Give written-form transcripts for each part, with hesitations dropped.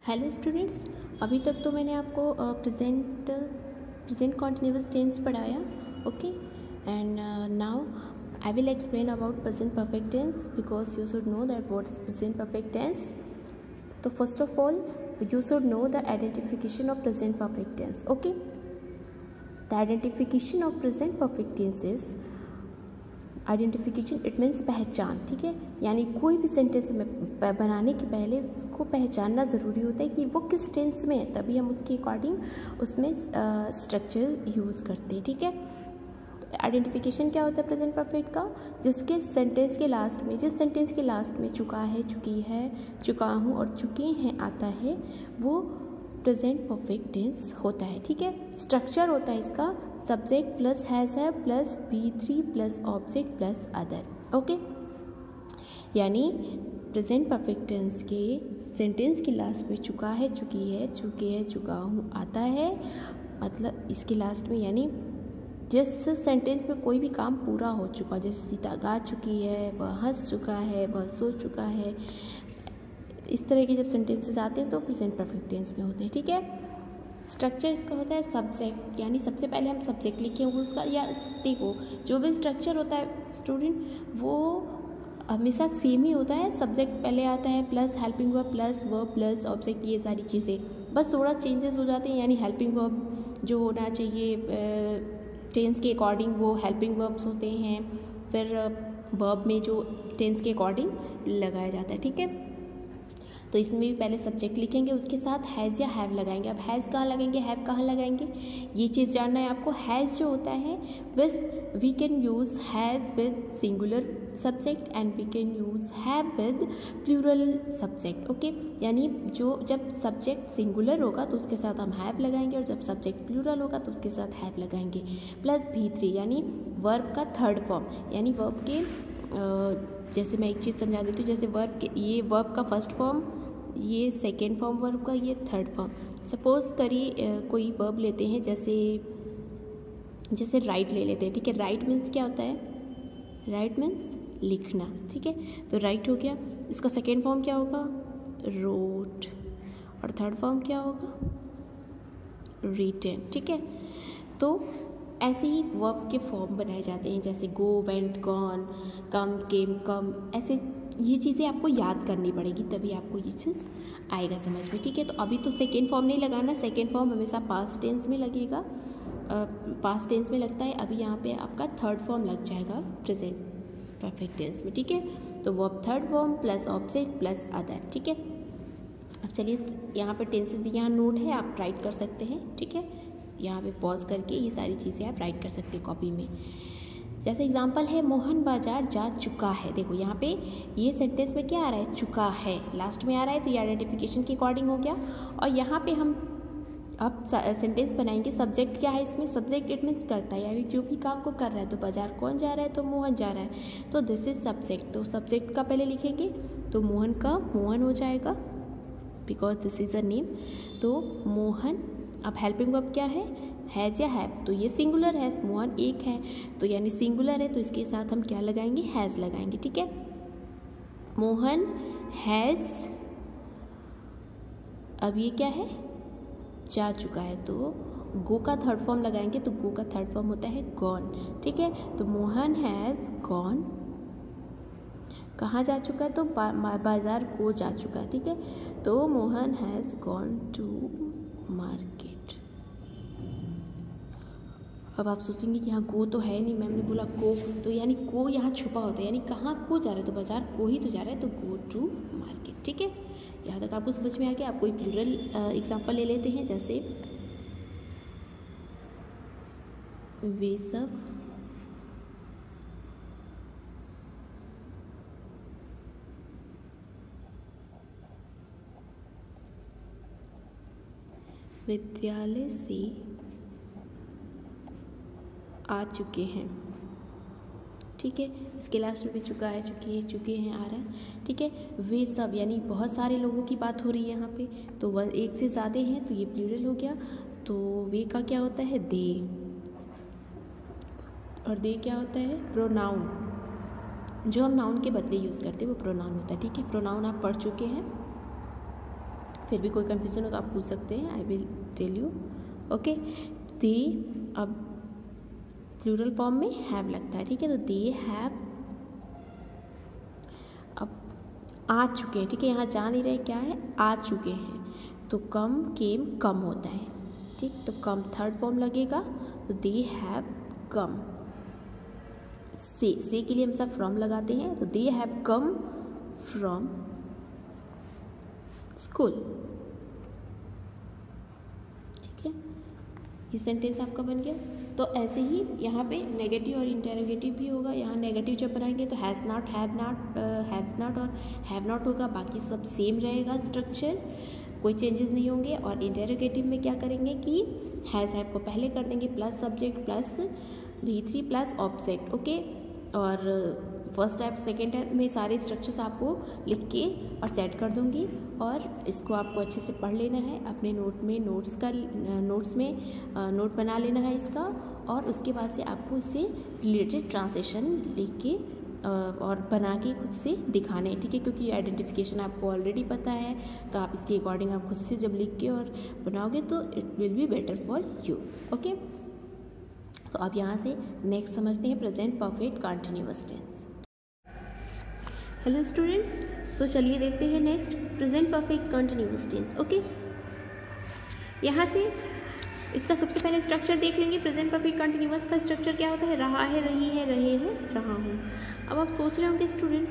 Hello students, अभी तक तो मैंने आपको प्रेजेंट कॉन्टिन्यूअस टेंस पढ़ाया. Okay, and now I will explain about present perfect tense because you should know that what is present perfect tense. So first of all, you should know the identification of present perfect tense. Okay, the identification of present perfect tense is identification. It means पहचान. ठीक है, यानी कोई भी sentence में बनाने के पहले उसको पहचानना ज़रूरी होता है कि वो किस टेंस में है, तभी हम उसके अकॉर्डिंग उसमें स्ट्रक्चर यूज़ करते हैं. ठीक है, आइडेंटिफिकेशन क्या होता है प्रेजेंट परफेक्ट का? जिसके सेंटेंस के लास्ट में, जिस सेंटेंस के लास्ट में चुका है, चुकी है, चुका हूँ और चुके हैं आता है, वो प्रेजेंट परफेक्ट टेंस होता है. ठीक है, स्ट्रक्चर होता है इसका सब्जेक्ट प्लस हैज़ है plus V3 plus object plus other. Okay, यानी प्रेजेंट परफेक्ट टेंस के सेंटेंस के लास्ट में चुका है, चुकी है, चुके हैं, चुका हूँ आता है, मतलब इसके लास्ट में, यानी जिस सेंटेंस में कोई भी काम पूरा हो चुका, जैसे सीता गा चुकी है, वह हंस चुका है, वह सो चुका है, इस तरह के जब सेंटेंसेस आते हैं तो प्रेजेंट परफेक्ट टेंस में होते हैं. ठीक है, स्ट्रक्चर इसका होता है सब्जेक्ट, यानी सबसे पहले हम सब्जेक्ट लिखेंगे उसका, या देखो जो भी स्ट्रक्चर होता है स्टूडेंट वो हमेशा सेम ही होता है. सब्जेक्ट पहले आता है plus helping verb plus verb plus object, ये सारी चीज़ें बस थोड़ा चेंजेस हो जाते हैं. यानी हेल्पिंग वर्ब जो होना चाहिए टेंस के अकॉर्डिंग वो हेल्पिंग वर्ब्स होते हैं, फिर वर्ब में जो टेंस के अकॉर्डिंग लगाया जाता है. ठीक है, तो इसमें भी पहले सब्जेक्ट लिखेंगे, उसके साथ हैज़ या हैव लगाएंगे. अब हैज़ कहाँ लगेंगे, हैव कहाँ लगाएंगे, ये चीज़ जानना है आपको. हैज़ जो होता है with we can use has with singular subject and we can use have with plural subject. Okay, यानी जो जब सब्जेक्ट सिंगुलर होगा तो उसके साथ हम हैव लगाएंगे, और जब सब्जेक्ट प्लूरल होगा तो उसके साथ हैव लगाएंगे. प्लस V3 यानी वर्ब का थर्ड फॉर्म, यानी वर्ब के जैसे मैं एक चीज़ समझा देती हूँ. जैसे वर्ब के, ये वर्ब का फर्स्ट फॉर्म, ये सेकेंड फॉर्म वर्ब का, ये थर्ड फॉर्म. सपोज करिए कोई वर्ब लेते हैं, जैसे राइट ले लेते हैं. ठीक है, राइट मीन्स क्या होता है, राइट मीन्स लिखना. ठीक है, तो राइट हो गया, इसका सेकेंड फॉर्म क्या होगा, रोट, और थर्ड फॉर्म क्या होगा, रिटन. ठीक है, तो ऐसे ही वर्ब के फॉर्म बनाए जाते हैं, जैसे गो, वेंट, गॉन, कम, केम, कम. ऐसे ये चीज़ें आपको याद करनी पड़ेगी, तभी आपको ये चीज़ आएगा समझ में. ठीक है, तो अभी तो सेकेंड फॉर्म नहीं लगाना, सेकेंड फॉर्म हमेशा पास्ट टेंस में लगेगा, पास्ट टेंस में लगता है. अभी यहाँ पे आपका थर्ड फॉर्म लग जाएगा प्रेजेंट परफेक्ट टेंस में. ठीक है, तो verb third form plus object plus other. ठीक है, अब चलिए यहाँ पे टेंसेस यहाँ नोट है, आप राइट कर सकते हैं. ठीक है, यहाँ पे पॉज करके ये सारी चीज़ें आप राइट कर सकते हैं कॉपी में. जैसे एग्जांपल है मोहन बाजार जा चुका है. देखो यहाँ पे ये सेंटेंस में क्या आ रहा है, चुका है लास्ट में आ रहा है, तो ये आइडेंटिफिकेशन के अकॉर्डिंग हो गया. और यहाँ पे हम अब सेंटेंस बनाएंगे. सब्जेक्ट क्या है इसमें, सब्जेक्ट इट मीन्स करता है, यानी जो भी काम को कर रहा है. तो बाजार कौन जा रहा है, तो मोहन जा रहा है, तो दिस इज सब्जेक्ट. तो सब्जेक्ट का पहले लिखेंगे, तो मोहन का मोहन हो जाएगा because this is a name. तो मोहन. अब हेल्पिंग वर्ब क्या है, हैज़ या हैव, तो ये सिंगुलर है, मोहन एक है, तो यानी सिंगुलर है, तो इसके साथ हम क्या लगाएंगे, हैज़ लगाएंगे. ठीक है, मोहन हैज़, अब ये क्या है, जा चुका है, तो गो का थर्ड फॉर्म लगाएंगे, तो गो का थर्ड फॉर्म होता है गॉन. ठीक है, तो मोहन हैज़ गॉन, कहाँ जा चुका है, तो बाजार को जा चुका है. ठीक है, तो Mohan has gone to market. अब आप सोचेंगे कि यहाँ गो तो है नहीं, मैम ने बोला को, तो यानी को यहाँ छुपा होता है, यानी कहाँ को जा रहा है, तो बाजार को ही तो जा रहा है, तो गो टू मार्केट. ठीक है, यहाँ तक आपको समझ में आ गया. आप कोई प्लूरल एग्जांपल ले लेते हैं, जैसे वे सब विद्यालय से आ चुके हैं. ठीक है, इसके लास्ट में भी चुका है, चुकी है, चुके हैं आ रहा है. ठीक है, वे सब यानी बहुत सारे लोगों की बात हो रही है यहाँ पे, तो वन एक से ज़्यादा हैं, तो ये प्लूरल हो गया. तो वे का क्या होता है, दे, और दे क्या होता है, प्रोनाउन. जो हम नाउन के बदले यूज़ करते हैं वो प्रोनाउन होता है. ठीक है, प्रोनाउन आप पढ़ चुके हैं. फिर भी कोई कन्फ्यूजन हो तो आप पूछ सकते हैं, I will tell you. Okay, दे अब प्लूरल फॉर्म में हैव लगता है, ठीक है। तो दे हैव अब आ चुके हैं, ठीक है, यहाँ जा नहीं रहे, क्या है, आ चुके हैं। तो कम केम कम होता है, ठीक। तो कम थर्ड फॉर्म लगेगा, तो दे हैव कम। से के लिए हम सब फ्रॉम लगाते हैं, तो they have come from school, ठीक है। ये सेंटेंस आपका बन गया। तो ऐसे ही यहाँ पे नेगेटिव और इंटेरोगेटिव भी होगा। यहाँ नेगेटिव जब बनाएंगे तो हैज़ नॉट, हैव नॉट और हैव नॉट होगा, बाकी सब सेम रहेगा स्ट्रक्चर, कोई चेंजेस नहीं होंगे। और इंटेरोगेटिव में क्या करेंगे कि हैज़ हैव को पहले कर देंगे plus subject plus V3 plus object, okay. और फर्स्ट टाइप सेकेंड टाइप में सारे स्ट्रक्चर्स आपको लिख के और सेट कर दूंगी, और इसको आपको अच्छे से पढ़ लेना है अपने नोट्स में नोट बना लेना है इसका, और उसके बाद से आपको इससे रिलेटेड ट्रांसलेशन लिख के और बना के खुद से दिखाने, ठीक है। क्योंकि आइडेंटिफिकेशन आपको ऑलरेडी पता है, तो आप इसके अकॉर्डिंग आप खुद से जब लिख के और बनाओगे तो it will be better for you, okay. तो अब यहाँ से नेक्स्ट समझते हैं present perfect continuous tense. Hello students, तो चलिए देखते हैं next present perfect continuous tense, okay. यहाँ से इसका सबसे पहले स्ट्रक्चर देख लेंगे। प्रेजेंट परफेक्ट कंटिन्यूअस का स्ट्रक्चर क्या होता है, रहा है, रही है, रहे हैं, रहा हूँ। अब आप सोच रहे होंगे स्टूडेंट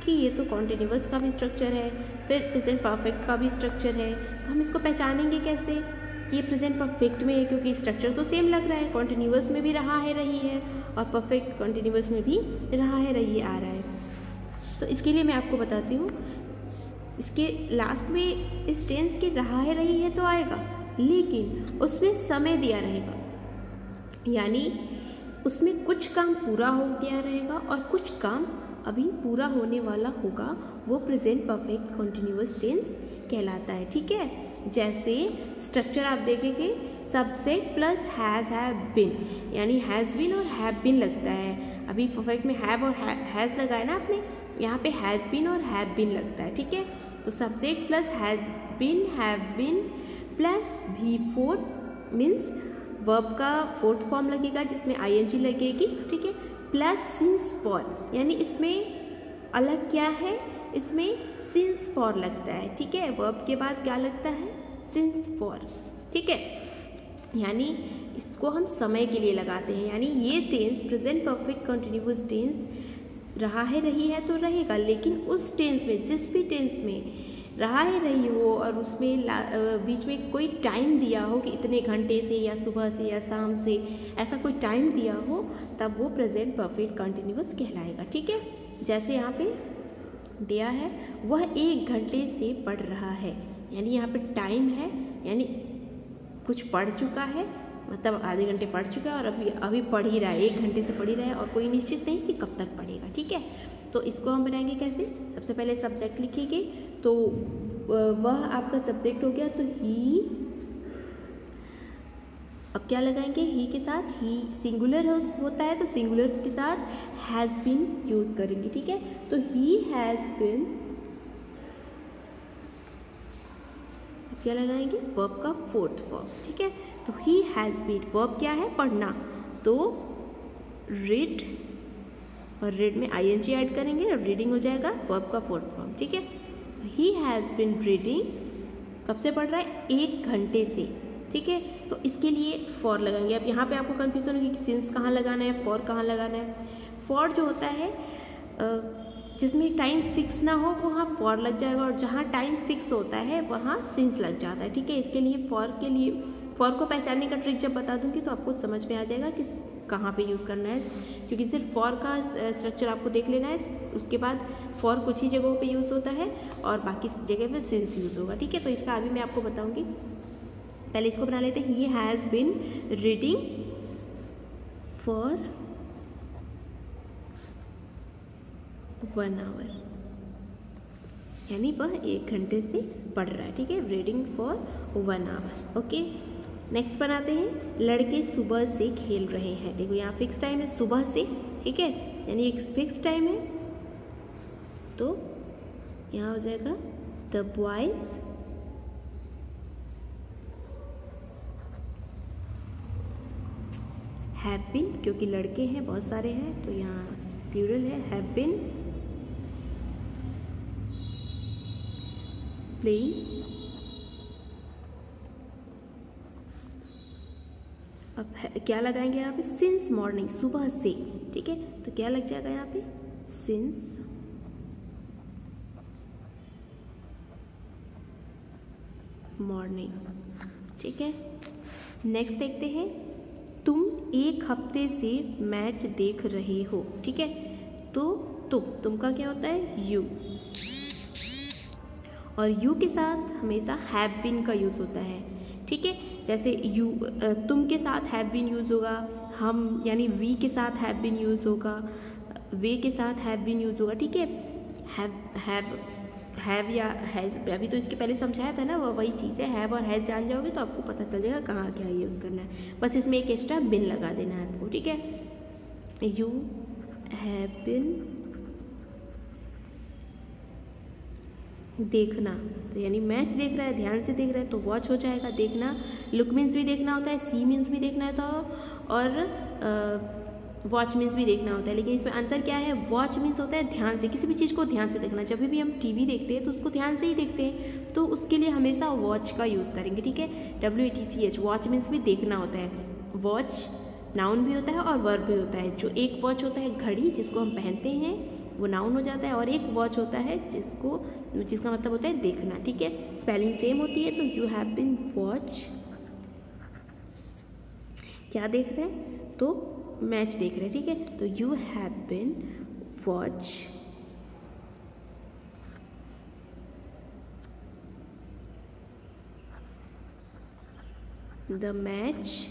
कि ये तो कॉन्टिन्यूअस का भी स्ट्रक्चर है, फिर प्रेजेंट परफेक्ट का भी स्ट्रक्चर है, तो हम इसको पहचानेंगे कैसे कि ये प्रेजेंट परफेक्ट में है, क्योंकि स्ट्रक्चर तो सेम लग रहा है, कॉन्टिन्यूअस में भी रहा है, रही है, और परफेक्ट कॉन्टिन्यूअस में भी रहा है, रही है आ रहा है। तो इसके लिए मैं आपको बताती हूँ, इसके लास्ट में इस टेंस के रहा है, रही है तो आएगा, लेकिन उसमें समय दिया रहेगा, यानी उसमें कुछ काम पूरा हो गया रहेगा और कुछ काम अभी पूरा होने वाला होगा, वो प्रेजेंट परफेक्ट कॉन्टिन्यूअस टेंस कहलाता है, ठीक है। जैसे स्ट्रक्चर आप देखेंगे, सब्जेक्ट प्लस हैज़ बीन, यानी हैज़ बीन और हैव बीन लगता है। अभी परफेक्ट में हैव और हैज़ लगाया ना आपने, यहाँ पे हैज़ बीन और हैव बीन लगता है, ठीक है। तो subject plus has been, have been plus V4 means verb का फोर्थ फॉर्म लगेगा जिसमें ING लगेगी, ठीक है, प्लस सिंस फॉर, यानी इसमें अलग क्या है, इसमें सिंस फॉर लगता है, ठीक है। वर्ब के बाद क्या लगता है, सिंस फॉर, ठीक है। यानी इसको हम समय के लिए लगाते हैं, यानी ये tense present perfect continuous tense रहा है, रही है तो रहेगा, लेकिन उस टेंस में, जिस भी टेंस में रहा है, रही हो और उसमें बीच में कोई टाइम दिया हो कि इतने घंटे से या सुबह से या शाम से, ऐसा कोई टाइम दिया हो, तब वो प्रेजेंट परफेक्ट कंटिन्यूअस कहलाएगा, ठीक है। जैसे यहाँ पे दिया है, वह 1 घंटे से पढ़ रहा है, यानी यहाँ पे टाइम है, यानी कुछ पढ़ चुका है, मतलब आधे घंटे पढ़ चुका है और अभी पढ़ ही रहा है, 1 घंटे से पढ़ ही रहा है और कोई निश्चित नहीं कि कब तक पढ़ेगा, ठीक है। तो इसको हम बनाएंगे कैसे, सबसे पहले सब्जेक्ट लिखेंगे, तो वह आपका सब्जेक्ट हो गया, तो ही, अब क्या लगाएंगे, ही के साथ, ही सिंगुलर होता है तो सिंगुलर के साथ हैज़ बीन यूज करेंगे, ठीक है। तो ही हैज़ बीन, क्या लगाएंगे, वर्ब का फोर्थ फॉर्म, ठीक है। तो ही हैज़ बीन, वर्ब क्या है, पढ़ना, तो रीड, और रीड में ING ऐड करेंगे और रीडिंग हो जाएगा वर्ब का फोर्थ फॉर्म, ठीक है। ही हैज़ बीन रीडिंग, कब से पढ़ रहा है, 1 घंटे से, ठीक है। तो इसके लिए फॉर लगाएंगे। अब यहाँ पे आपको कंफ्यूजन होगी कि सिंस कहाँ लगाना है, फॉर कहाँ लगाना है। फॉर जो होता है जिसमें टाइम फिक्स ना हो वहाँ फॉर लग जाएगा, और जहाँ टाइम फिक्स होता है वहाँ सिंस लग जाता है, ठीक है। इसके लिए फॉर को पहचानने का ट्रिक जब बता दूंगी तो आपको समझ में आ जाएगा कि कहाँ पे यूज़ करना है, क्योंकि सिर्फ फॉर का स्ट्रक्चर आपको देख लेना है, उसके बाद फॉर कुछ ही जगहों पे यूज़ होता है और बाकी जगह पे सिंस यूज़ होगा, ठीक है। तो इसका अभी मैं आपको बताऊंगी, पहले इसको बना लेते हैं। He has been reading for 1 hour, यानी वह 1 घंटे से पढ़ रहा है, ठीक है। Reading for 1 hour, okay. Next बनाते हैं, लड़के सुबह से खेल रहे हैं। देखो यहाँ फिक्स टाइम है सुबह से, ठीक है, यानी एक फिक्स टाइम है, तो यहाँ हो जाएगा द बॉयज हैव बीन, क्योंकि लड़के हैं बहुत सारे हैं तो यहाँ प्लूरल है, हैव बीन प्लेइंग। अब क्या लगाएंगे यहाँ पे, सिंस मॉर्निंग, सुबह से, ठीक है, तो क्या लग जाएगा यहाँ पे, सिंस मॉर्निंग, ठीक है। नेक्स्ट देखते हैं, तुम एक हफ्ते से मैच देख रहे हो, ठीक है, तो तुम का क्या होता है, यू, और यू के साथ हमेशा हैव बीन का यूज़ होता है, ठीक है। जैसे यू, तुम के साथ हैव बीन यूज़ होगा, हम यानी वी के साथ हैव बीन यूज़ होगा, वे के साथ हैव बीन यूज़ होगा, ठीक है। हैव या हैज़, अभी तो इसके पहले समझाया था ना, वही चीज़ है, हैव और हैज़ जान जाओगे तो आपको पता चल जाएगा कहाँ क्या यूज़ करना है, बस इसमें एक एक्स्ट्रा बिन लगा देना है आपको, ठीक है। यू हैव बिन देखना, तो यानी मैच देख रहा है, ध्यान से देख रहा है तो वॉच हो जाएगा, देखना। लुक मीन्स भी देखना होता है, सी मीन्स भी देखना होता है, और वॉच मीन्स भी देखना होता है, लेकिन इसमें अंतर क्या है, वॉच मीन्स होता है ध्यान से, किसी भी चीज़ को ध्यान से देखना। जब भी हम टीवी देखते हैं तो उसको ध्यान से ही देखते हैं, तो उसके लिए हमेशा वॉच का यूज़ करेंगे, ठीक है, WATCH, वॉच मीन्स भी देखना होता है। वॉच नाउन भी होता है और वर्ब भी होता है। जो एक वॉच होता है घड़ी जिसको हम पहनते हैं वो नाउन हो जाता है, और एक वॉच होता है जिसका मतलब होता है देखना, ठीक है। स्पेलिंग सेम होती है, तो यू हैव बीन वॉच, क्या देख रहे हैं, तो मैच देख रहे हैं, ठीक है, तो you have been watch the match,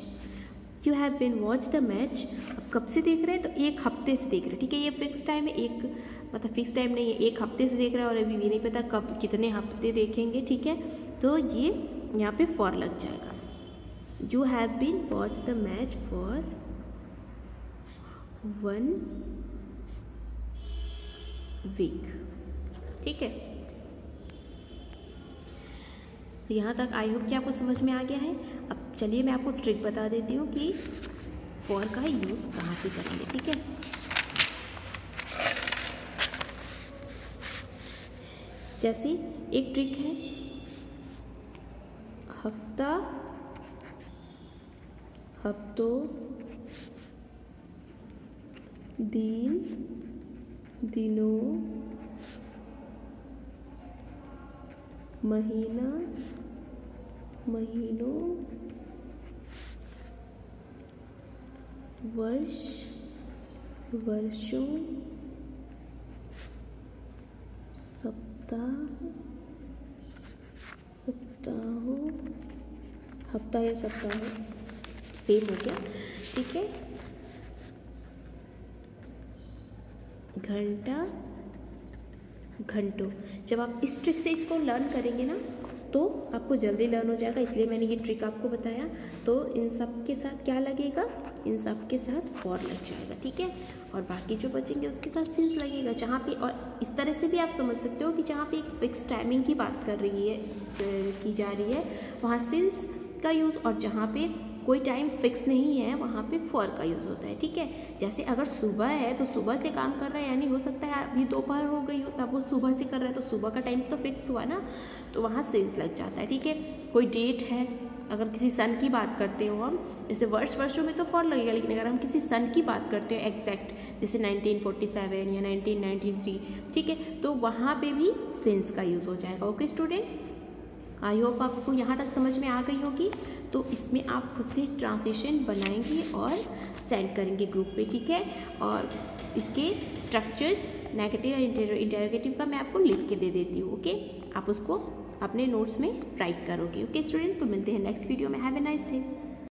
you have been watch the match. अब कब से देख रहे हैं, तो एक हफ्ते से देख रहे हैं, ठीक है, ये फिक्स टाइम है, एक मतलब फिक्स टाइम नहीं है, एक हफ्ते से देख रहा है, और अभी भी नहीं पता कब कितने हफ्ते देखेंगे, ठीक है, तो ये यहाँ पे फॉर लग जाएगा। You have been watch the match for 1 week, ठीक है। यहाँ तक आई होप कि आपको समझ में आ गया है। अब चलिए मैं आपको ट्रिक बता देती हूँ कि फॉर का यूज़ कहाँ पे करेंगे, ठीक है। जैसे एक ट्रिक है, हफ्ता, हफ्तों, दिन, दिनों, महीना, महीनों, वर्ष, वर्षों, सप्ताह, सप्ताहों, हफ्ता या सप्ताह सेम हो गया, ठीक है। घंटा, घंटों। जब आप इस ट्रिक से इसको लर्न करेंगे ना तो आपको जल्दी लर्न हो जाएगा, इसलिए मैंने ये ट्रिक आपको बताया। तो इन सब के साथ क्या लगेगा, इन सब के साथ फॉर लग जाएगा, ठीक है, और बाकी जो बचेंगे उसके साथ सिंस लगेगा। जहाँ पे, और इस तरह से भी आप समझ सकते हो कि जहाँ पे एक फिक्स टाइमिंग की बात की जा रही है वहाँ सिंस का यूज़, और जहाँ पे कोई टाइम फिक्स नहीं है वहाँ पे फॉर का यूज़ होता है, ठीक है। जैसे अगर सुबह है तो सुबह से काम कर रहा है, यानी हो सकता है अभी दोपहर हो गई हो तब वो सुबह से कर रहा है, तो सुबह का टाइम तो फिक्स हुआ ना, तो वहाँ सिंस लग जाता है, ठीक है। कोई डेट है, अगर किसी सन की बात करते हो हम, जैसे वर्षों में तो फॉर लगेगा, लेकिन अगर हम किसी सन की बात करते हो एग्जैक्ट, जैसे 1947 या 1993, ठीक है, तो वहाँ पे भी सिंस का यूज़ हो जाएगा। ओके स्टूडेंट, आई होप आपको यहाँ तक समझ में आ गई होगी। तो इसमें आप खुद से ट्रांसलेशन बनाएंगे और सेंड करेंगे ग्रुप पे, ठीक है। और इसके स्ट्रक्चर्स नेगेटिव और इंटरोगेटिव का मैं आपको लिख के दे देती हूँ, ओके। आप उसको अपने नोट्स में राइट करोगे, ओके स्टूडेंट। तो मिलते हैं नेक्स्ट वीडियो में। Have a nice day.